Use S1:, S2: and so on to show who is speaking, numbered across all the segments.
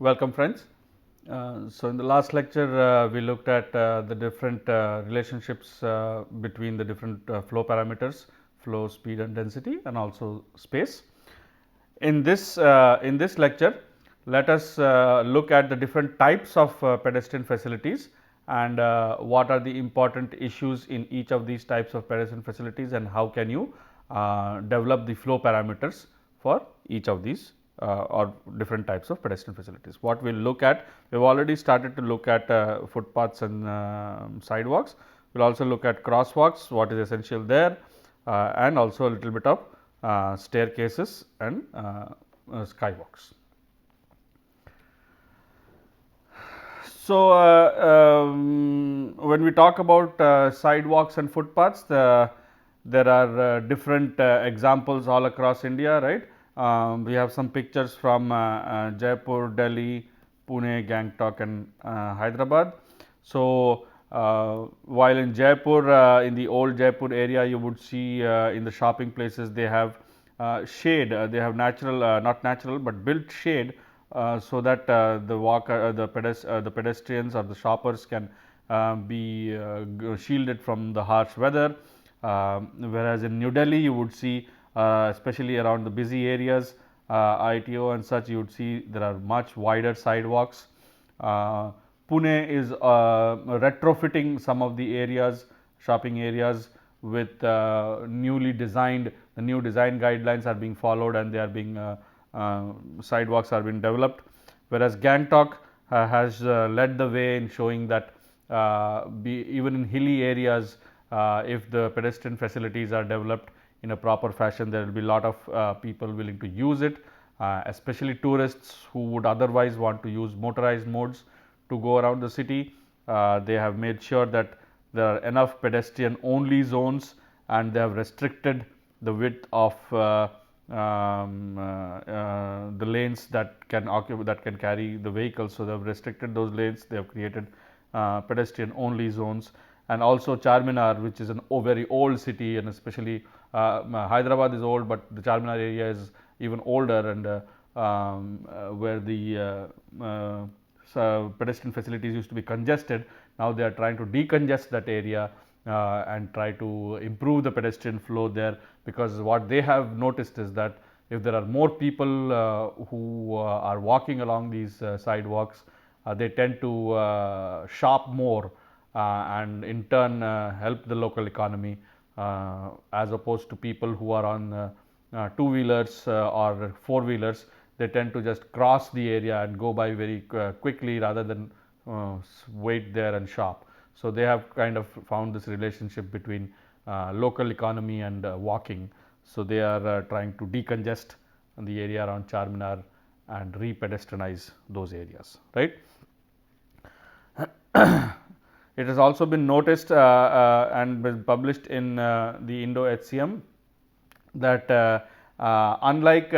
S1: Welcome friends. So, in the last lecture we looked at the different relationships between the different flow parameters, flow, speed and density, and also space. In this lecture, let us look at the different types of pedestrian facilities and what are the important issues in each of these types of pedestrian facilities and how can you develop the flow parameters for each of these or different types of pedestrian facilities. What we will look at, we have already started to look at footpaths and sidewalks. We will also look at crosswalks, what is essential there, and also a little bit of staircases and skywalks. So, when we talk about sidewalks and footpaths, there are different examples all across India, right. We have some pictures from Jaipur, Delhi, Pune, Gangtok and Hyderabad. So, while in Jaipur, in the old Jaipur area, you would see in the shopping places they have shade, they have natural, not natural, but built shade so that the pedestrians or the shoppers can be shielded from the harsh weather. Whereas in New Delhi, you would see especially around the busy areas, ITO and such, you would see there are much wider sidewalks. Pune is retrofitting some of the areas, shopping areas with newly designed, the new design guidelines are being followed and they are being sidewalks are being developed. Whereas Gangtok has led the way in showing that even in hilly areas, if the pedestrian facilities are developed in a proper fashion, there will be a lot of people willing to use it, especially tourists who would otherwise want to use motorized modes to go around the city. They have made sure that there are enough pedestrian only zones and they have restricted the width of the lanes that can occupy, that can carry the vehicles. So, they have restricted those lanes, they have created pedestrian only zones, and also Charminar, which is a very old city, and especially Hyderabad is old, but the Charminar area is even older, and where the pedestrian facilities used to be congested. Now, they are trying to decongest that area and try to improve the pedestrian flow there, because what they have noticed is that if there are more people who are walking along these sidewalks, they tend to shop more and in turn help the local economy, as opposed to people who are on two-wheelers or four-wheelers. They tend to just cross the area and go by very quickly rather than wait there and shop. So, they have kind of found this relationship between local economy and walking. So, they are trying to decongest the area around Charminar and re-pedestrianize those areas, right. It has also been noticed and been published in the Indo-HCM that unlike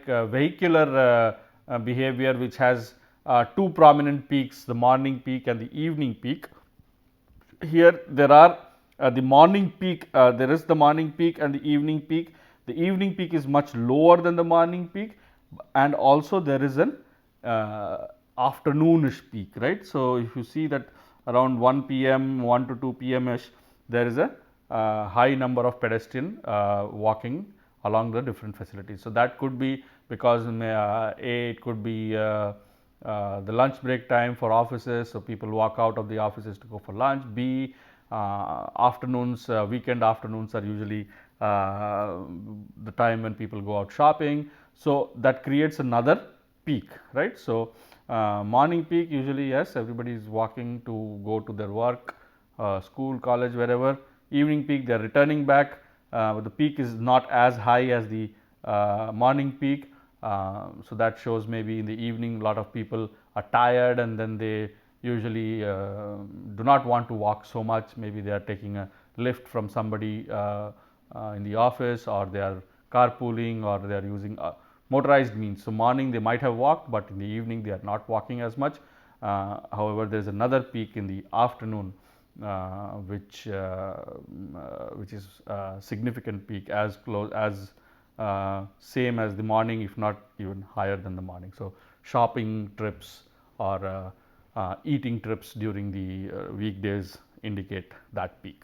S1: vehicular behavior, which has two prominent peaks, the morning peak and the evening peak. Here there are the morning peak, there is the morning peak and the evening peak. The evening peak is much lower than the morning peak, and also there is an afternoonish peak, right. So, if you see that around 1 p.m., 1 to 2 p.m. ish, there is a high number of pedestrian walking along the different facilities. So, that could be because it could be the lunch break time for offices. So, people walk out of the offices to go for lunch. B, afternoons, weekend afternoons are usually the time when people go out shopping. So, that creates another peak, right. So, morning peak usually, yes, everybody is walking to go to their work, school, college, wherever. Evening peak, they are returning back, but the peak is not as high as the morning peak. So, that shows maybe in the evening a lot of people are tired and then they usually do not want to walk so much. Maybe they are taking a lift from somebody in the office, or they are carpooling, or they are using motorized means. So, morning they might have walked, but in the evening they are not walking as much. However, there is another peak in the afternoon which is significant peak, as close as same as the morning, if not even higher than the morning. So, shopping trips or eating trips during the weekdays indicate that peak.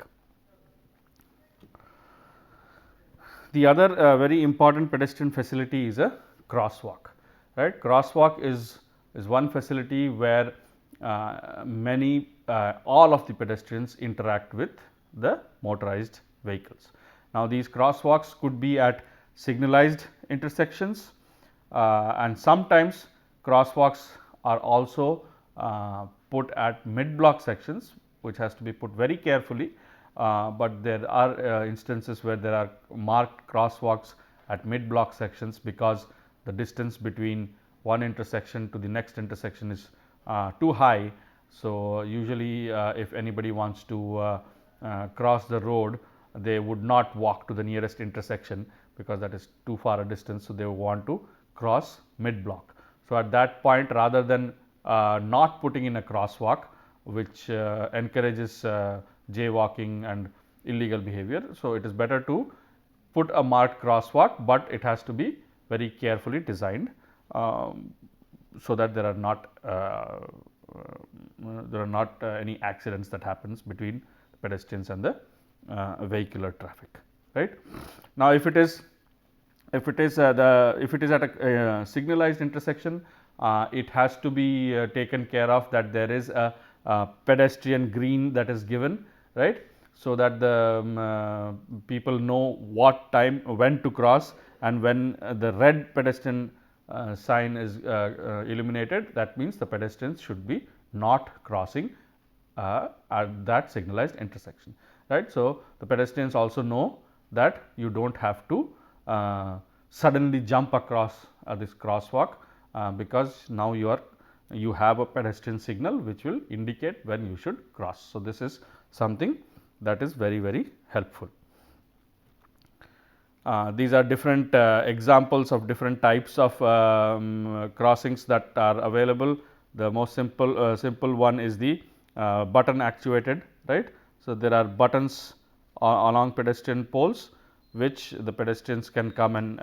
S1: The other very important pedestrian facility is a crosswalk, right. Crosswalk is one facility where many all of the pedestrians interact with the motorized vehicles. Now, these crosswalks could be at signalized intersections and sometimes crosswalks are also put at mid block sections, which has to be put very carefully, but there are instances where there are marked crosswalks at mid block sections because the distance between one intersection to the next intersection is too high. So, usually if anybody wants to cross the road, they would not walk to the nearest intersection because that is too far a distance. So, they want to cross mid block. So, at that point, rather than not putting in a crosswalk which encourages jaywalking and illegal behavior. So, it is better to put a marked crosswalk, but it has to be very carefully designed so that there are not any accidents that happens between pedestrians and the vehicular traffic, right. Now, if it is at a signalized intersection, it has to be taken care of that there is a pedestrian green that is given, right. So, that the people know what time when to cross, and when the red pedestrian sign is illuminated, that means the pedestrians should be not crossing at that signalized intersection, right. So, the pedestrians also know that you do not have to suddenly jump across this crosswalk because now you have a pedestrian signal which will indicate when you should cross. So, this is something that is very, very helpful. These are different examples of different types of crossings that are available. The most simple one is the button actuated, right. So, there are buttons along pedestrian poles which the pedestrians can come and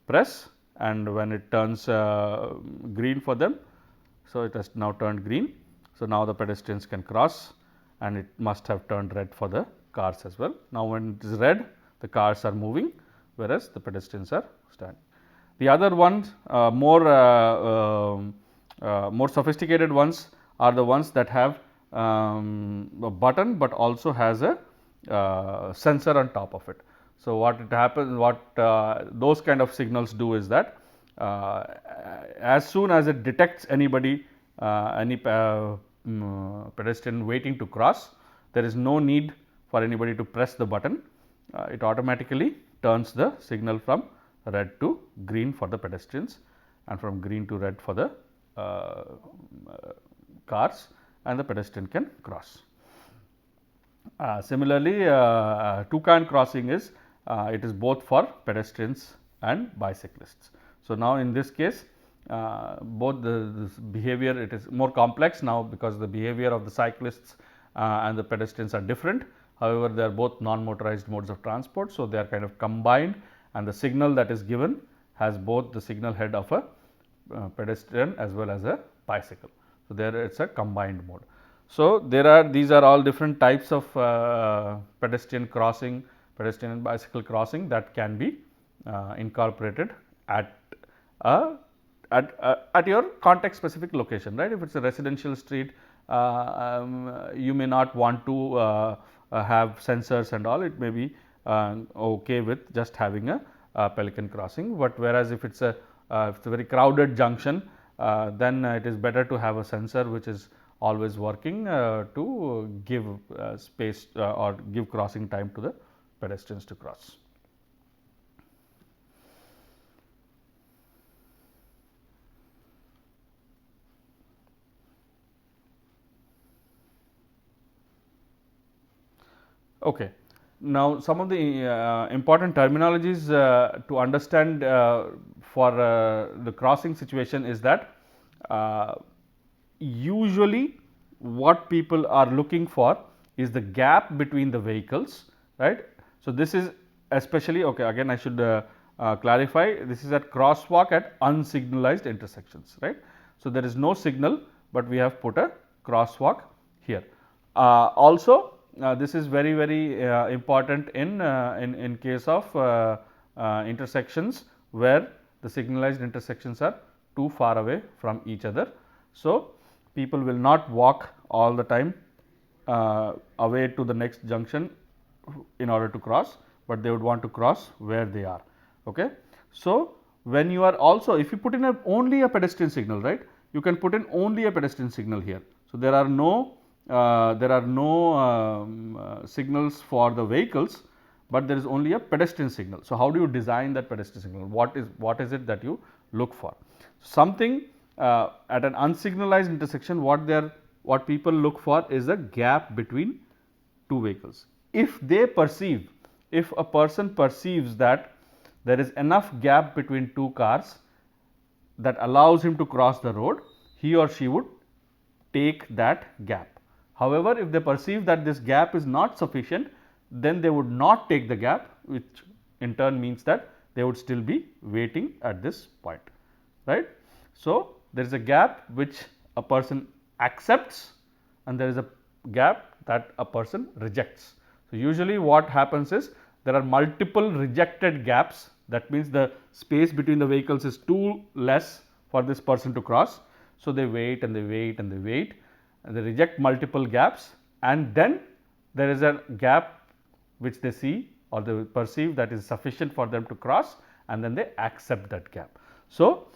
S1: press, and when it turns green for them. So, it has now turned green. So, now the pedestrians can cross, and it must have turned red for the cars as well. Now, when it is red, the cars are moving, whereas the pedestrians are standing. The other ones more sophisticated ones are the ones that have a button, but also has a sensor on top of it. So, what it happens, those kind of signals do is that as soon as it detects anybody, any pedestrian waiting to cross, there is no need for anybody to press the button. It automatically turns the signal from red to green for the pedestrians and from green to red for the cars, and the pedestrian can cross. Similarly, toucan crossing is it is both for pedestrians and bicyclists. So, now in this case both the behavior, it is more complex now because the behavior of the cyclists and the pedestrians are different. However, they are both non-motorized modes of transport. So, they are kind of combined, and the signal that is given has both the signal head of a pedestrian as well as a bicycle. So, there it is a combined mode. So, these are all different types of pedestrian crossing, pedestrian and bicycle crossing that can be incorporated at your context specific location, right. If it is a residential street, you may not want to have sensors and all, it may be okay with just having a pelican crossing. But whereas, if it is a very crowded junction, then it is better to have a sensor which is always working to give space or give crossing time to the pedestrians to cross. Okay. Now, some of the important terminologies to understand for the crossing situation is that usually what people are looking for is the gap between the vehicles, right. So, this is especially, okay, again I should clarify, this is at crosswalk at unsignalized intersections, right. So, there is no signal, but we have put a crosswalk here. Also, this is very important in case of intersections where the signalized intersections are too far away from each other. So, people will not walk all the time away to the next junction in order to cross, but they would want to cross where they are. Okay. So, when you are also, if you put in only a pedestrian signal, right, you can put in only a pedestrian signal here. So, there are no signals for the vehicles, but there is only a pedestrian signal. So, how do you design that pedestrian signal? What is it that you look for? Something at an unsignalized intersection, what people look for is a gap between two vehicles. If a person perceives that there is enough gap between two cars that allows him to cross the road, he or she would take that gap. However, if they perceive that this gap is not sufficient, then they would not take the gap, which in turn means that they would still be waiting at this point, right. So, there is a gap which a person accepts and there is a gap that a person rejects. So, usually what happens is there are multiple rejected gaps, that means the space between the vehicles is too less for this person to cross. So, they wait and they wait and they wait and they reject multiple gaps, and then there is a gap which they see or they perceive that is sufficient for them to cross, and then they accept that gap. So,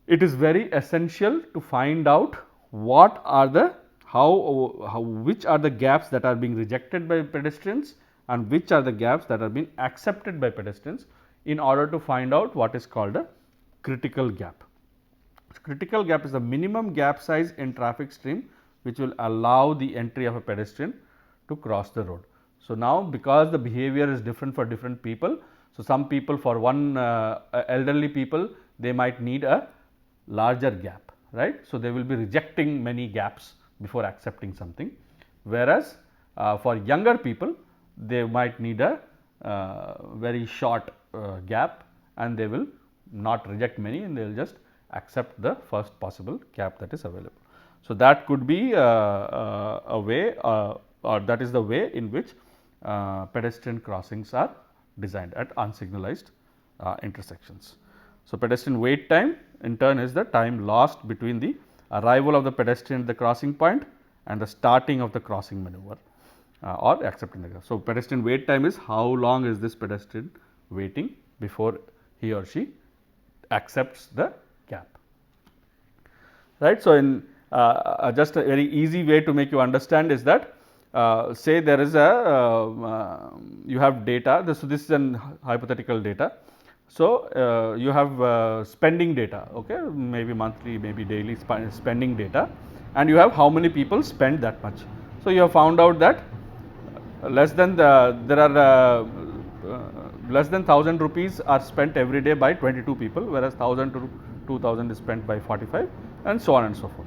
S1: it is very essential to find out what are the which are the gaps that are being rejected by pedestrians and which are the gaps that are being accepted by pedestrians in order to find out what is called a critical gap. Critical gap is the minimum gap size in traffic stream which will allow the entry of a pedestrian to cross the road. So, now because the behavior is different for different people, so some people, for one elderly people, they might need a larger gap, right. So, they will be rejecting many gaps before accepting something, whereas for younger people they might need a very short gap and they will not reject many and they will just accept the first possible gap that is available. So, that could be a way or that is the way in which pedestrian crossings are designed at unsignalized intersections. So, pedestrian wait time in turn is the time lost between the arrival of the pedestrian at the crossing point and the starting of the crossing maneuver or accepting the gap. So, pedestrian wait time is how long is this pedestrian waiting before he or she accepts the gap, right. So, in just a very easy way to make you understand is that say there is a you have data. So, this is an hypothetical data. So, you have spending data, okay, maybe monthly, maybe daily spending data, and you have how many people spend that much. So, you have found out that less than there are less than 1000 rupees are spent every day by 22 people, whereas 1000 to 2000 is spent by 45, and so on and so forth.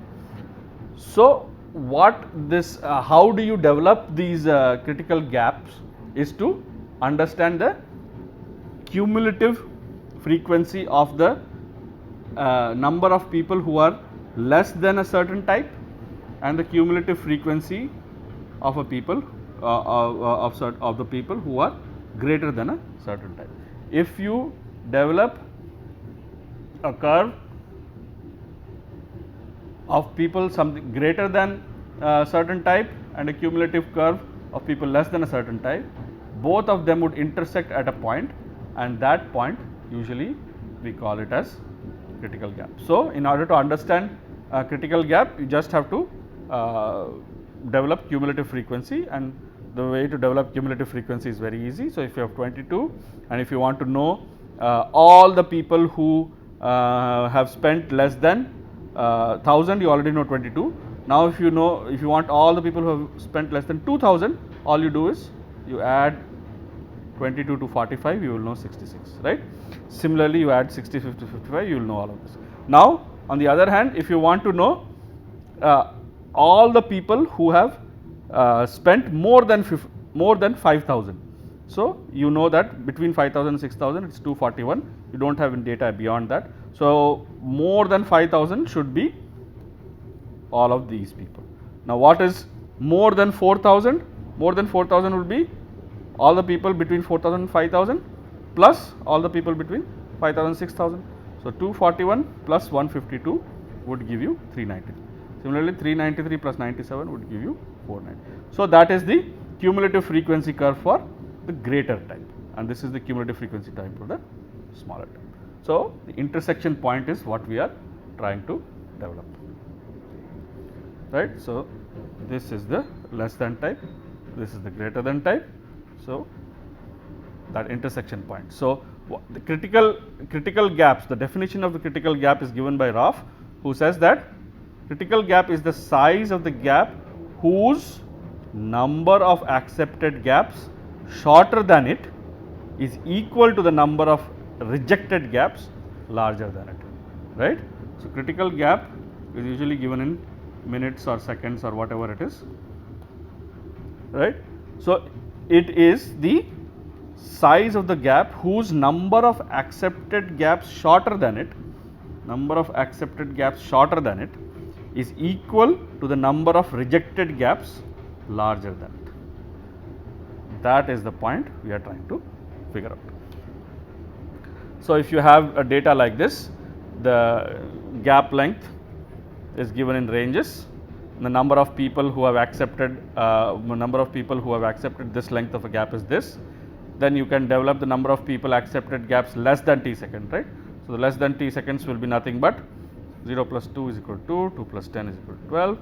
S1: So, what this how do you develop these critical gaps is to understand the cumulative frequency of the number of people who are less than a certain type and the cumulative frequency of a people of the people who are greater than a certain type. If you develop a curve of people something greater than a certain type and a cumulative curve of people less than a certain type, both of them would intersect at a point, and that point usually we call it as critical gap. So, in order to understand critical gap, you just have to develop cumulative frequency, and the way to develop cumulative frequency is very easy. So, if you have 22 and if you want to know all the people who have spent less than 1000, you already know 22. Now, if you want all the people who have spent less than 2000, all you do is you add 22 to 45, you will know 66, right. Similarly, you add 65 to 55, you will know all of this. Now, on the other hand, if you want to know all the people who have spent more than 5000, So, you know that between 5000 and 6000 it is 241, you do not have any data beyond that. So, more than 5000 should be all of these people. Now, what is more than 4000? More than 4000 would be all the people between 4000 and 5000 plus all the people between 5000 and 6000. So, 241 plus 152 would give you 393. Similarly, 393 plus 97 would give you 490. So, that is the cumulative frequency curve for the greater type, and this is the cumulative frequency type for the smaller type. So, the intersection point is what we are trying to develop, right. So, this is the less than type, this is the greater than type. So, that intersection point. So, the critical gaps, the definition of the critical gap is given by Raff, who says that critical gap is the size of the gap whose number of accepted gaps shorter than it is equal to the number of rejected gaps larger than it, right. So, critical gap is usually given in minutes or seconds or whatever it is, right. So, it is the size of the gap whose number of accepted gaps shorter than it, is equal to the number of rejected gaps larger than it. That is the point we are trying to figure out. So, if you have a data like this, the gap length is given in ranges, the number of people who have accepted this length of a gap is this, then you can develop the number of people accepted gaps less than t second, right. So, the less than t seconds will be nothing but 0 plus 2 is equal to 2, 2 plus 10 is equal to 12,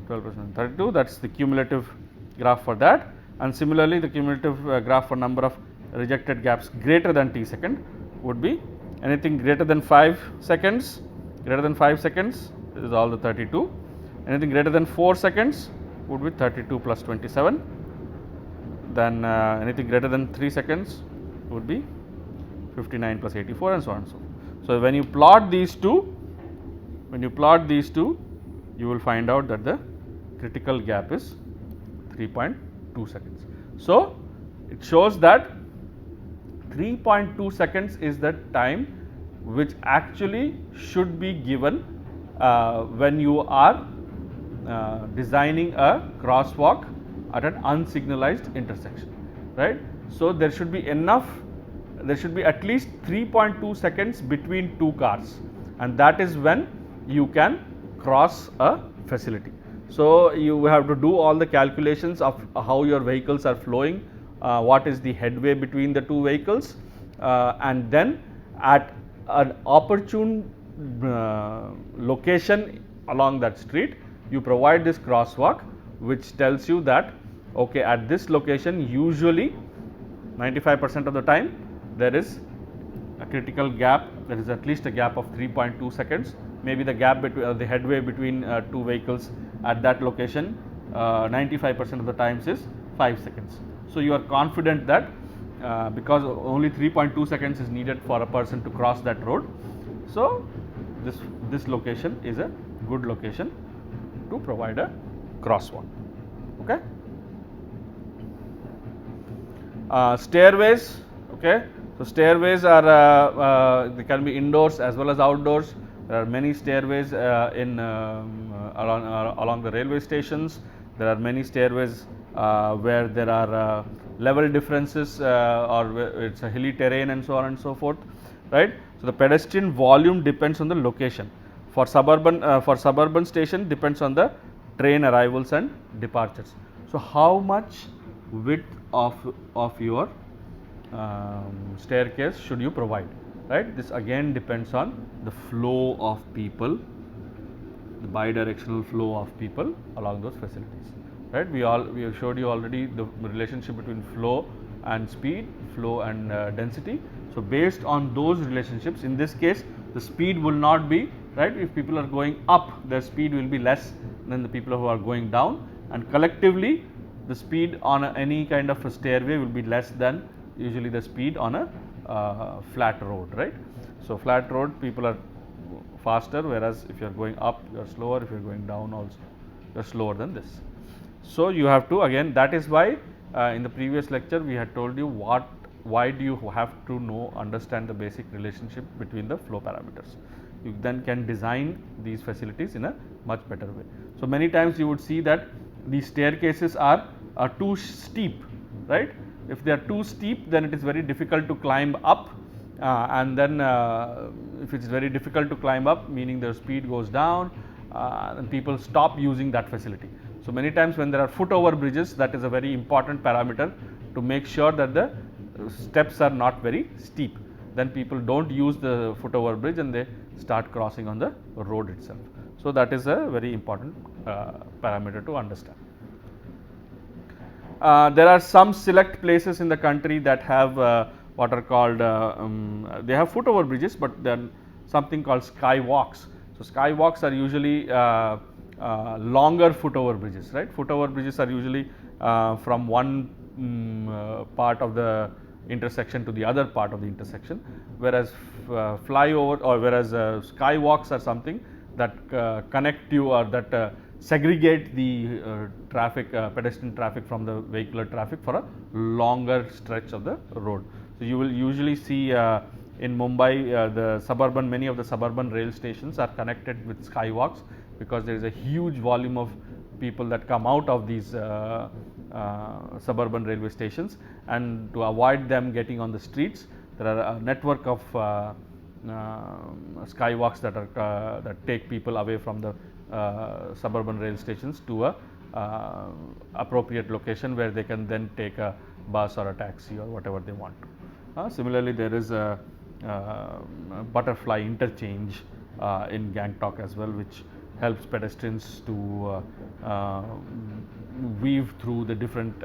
S1: 12 plus 1 32, that is the cumulative graph for that. And similarly, the cumulative graph for number of rejected gaps greater than t second would be anything greater than 5 seconds, is all the 32, anything greater than 4 seconds would be 32 plus 27, then anything greater than 3 seconds would be 59 plus 84 and so on and so forth. So, when you plot these two, you will find out that the critical gap is 3.2 seconds. So, it shows that 3.2 seconds is the time which actually should be given when you are designing a crosswalk at an unsignalized intersection, right. So, there should be at least 3.2 seconds between two cars, and that is when you can cross a facility. So, you have to do all the calculations of how your vehicles are flowing, what is the headway between the two vehicles, and then at an opportune location along that street, you provide this crosswalk which tells you that okay, at this location usually 95% of the time there is a critical gap, there is at least a gap of 3.2 seconds, maybe the gap between the headway between two vehicles at that location 95% of the times is 5 seconds. So, you are confident that because only 3.2 seconds is needed for a person to cross that road. So, this location is a good location to provide a crosswalk. Okay. Stairways. Okay. So, stairways are they can be indoors as well as outdoors. There are many stairways along the railway stations. There are many stairways where there are level differences or it is a hilly terrain and so on and so forth, right. So, the pedestrian volume depends on the location. For suburban station depends on the train arrivals and departures. So, how much width of your staircase should you provide, right. This again depends on the flow of people, the bidirectional flow of people along those facilities, right. We have showed you already the relationship between flow and speed, flow and density. So, based on those relationships, in this case the speed will not be, right. If people are going up, their speed will be less than the people who are going down, and collectively the speed on any kind of a stairway will be less than usually the speed on a flat road, right. So, flat road people are faster, whereas if you are going up you are slower, if you are going down also you are slower than this. So, you have to, again, that is why in the previous lecture we had told you why do you have to understand the basic relationship between the flow parameters. You then can design these facilities in a much better way. So, many times you would see that these staircases are too steep, right. If they are too steep, then it is very difficult to climb up, and then if it is very difficult to climb up, meaning the speed goes down, and people stop using that facility. So, many times when there are foot over bridges, that is a very important parameter to make sure that the steps are not very steep. Then people do not use the foot over bridge and they start crossing on the road itself. So, that is a very important parameter to understand. There are some select places in the country that have what are called they have foot over bridges, but then something called skywalks. So, skywalks are usually longer foot over bridges, right. Foot over bridges are usually from one part of the intersection to the other part of the intersection, whereas flyover or whereas skywalks are something that connect you or that segregate the traffic, pedestrian traffic from the vehicular traffic for a longer stretch of the road. So, you will usually see in Mumbai the suburban, many of the suburban rail stations are connected with skywalks, because there is a huge volume of people that come out of these suburban railway stations, and to avoid them getting on the streets, there are a network of skywalks that are that take people away from the suburban rail stations to a appropriate location where they can then take a bus or a taxi or whatever they want to. Similarly, there is a butterfly interchange in Gangtok as well, which helps pedestrians to weave through the different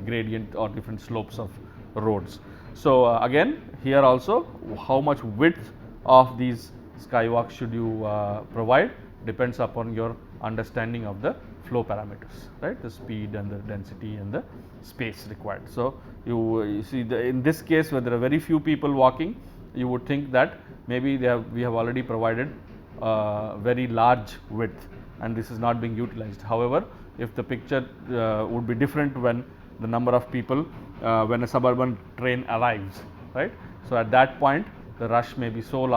S1: gradient or different slopes of roads. So, again here also how much width of these skywalks should you provide depends upon your understanding of the flow parameters, right, the speed and the density and the space required. So, you see in this case where there are very few people walking, you would think that maybe we have already provided very large width and this is not being utilized. However, if the picture would be different when the number of people when a suburban train arrives, right. So, at that point the rush may be so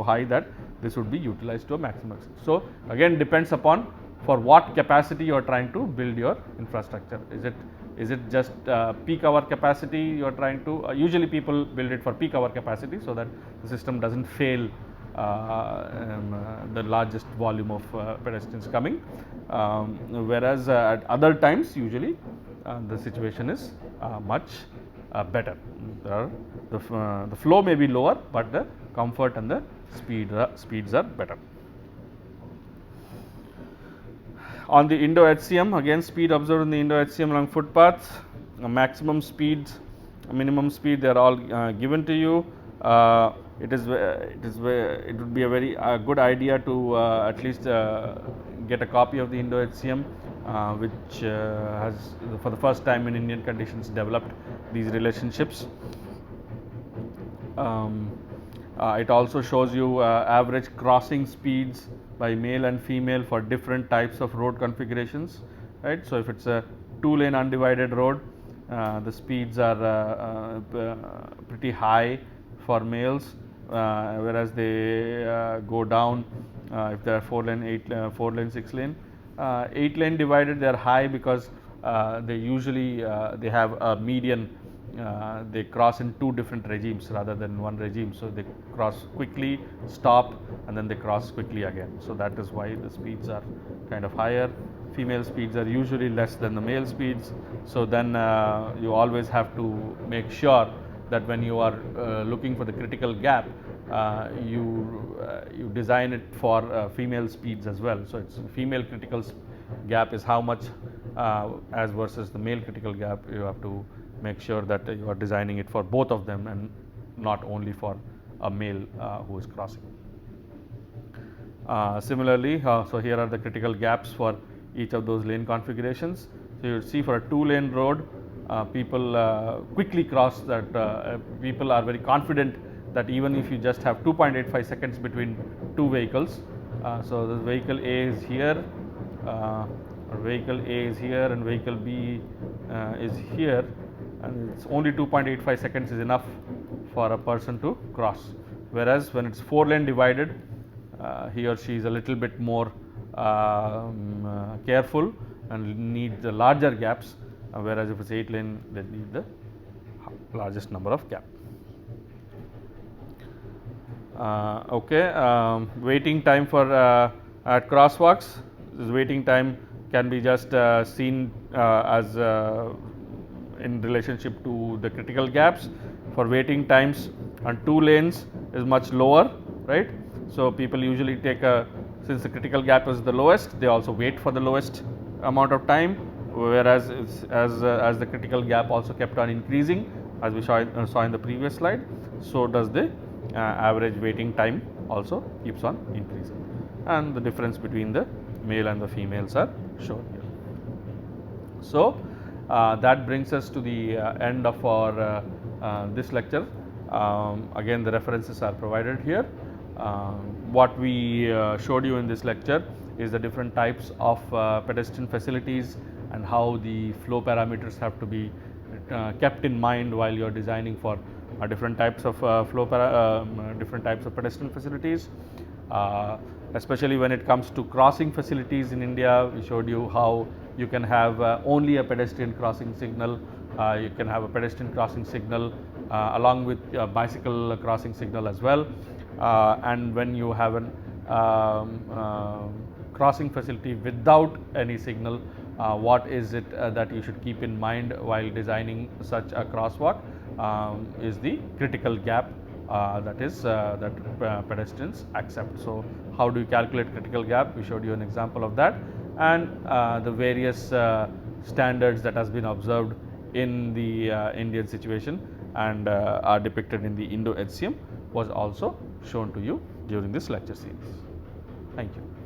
S1: high that this would be utilized to a maximum extent. So, again depends upon for what capacity you are trying to build your infrastructure. Is it just peak hour capacity you are trying to usually people build it for peak hour capacity, so that the system does not fail the largest volume of pedestrians coming, whereas at other times usually the situation is much better. The flow may be lower, but the comfort and the speeds are better. On the Indo-HCM, again speed observed in the Indo-HCM along footpaths, maximum speeds, minimum speed, they are all given to you. It would be a very good idea to at least get a copy of the Indo-HCM, which has for the first time in Indian conditions developed these relationships. It also shows you average crossing speeds by male and female for different types of road configurations, right. So, if it is a 2-lane undivided road, the speeds are pretty high for males, whereas they go down if they are 4-lane, 4-lane, 6-lane. 8-lane divided, they are high because they usually they have a median. They cross in 2 different regimes rather than one regime. So, they cross quickly, stop, and then they cross quickly again. So, that is why the speeds are kind of higher. Female speeds are usually less than the male speeds. So, then you always have to make sure that when you are looking for the critical gap, you design it for female speeds as well. So, it's female critical gap is how much as versus the male critical gap. You have to make sure that you are designing it for both of them and not only for a male who is crossing. Similarly, so here are the critical gaps for each of those lane configurations. So, you see for a 2-lane road, people quickly cross that, people are very confident that even if you just have 2.85 seconds between 2 vehicles, so the vehicle A is here, vehicle A is here and vehicle B is here, and it's only 2.85 seconds is enough for a person to cross. Whereas when it's 4-lane divided, he or she is a little bit more careful and need the larger gaps, whereas if it's 8-lane, they need the largest number of gap. Okay, waiting time for at crosswalks. This waiting time can be just seen as in relationship to the critical gaps. For waiting times on 2 lanes is much lower, right? So people usually take a, since the critical gap is the lowest, they also wait for the lowest amount of time, whereas as the critical gap also kept on increasing, as we saw in the previous slide, so does the average waiting time also keeps on increasing, and the difference between the male and the females are shown here. So that brings us to the end of our this lecture. Again, the references are provided here. What we showed you in this lecture is the different types of pedestrian facilities and how the flow parameters have to be kept in mind while you are designing for different types of different types of pedestrian facilities. Especially when it comes to crossing facilities in India, we showed you how you can have only a pedestrian crossing signal. You can have a pedestrian crossing signal along with a bicycle crossing signal as well. And when you have an crossing facility without any signal, what is it that you should keep in mind while designing such a crosswalk is the critical gap that pedestrians accept. So how do you calculate critical gap? We showed you an example of that, and the various standards that has been observed in the Indian situation and are depicted in the Indo-HCM was also shown to you during this lecture series. Thank you.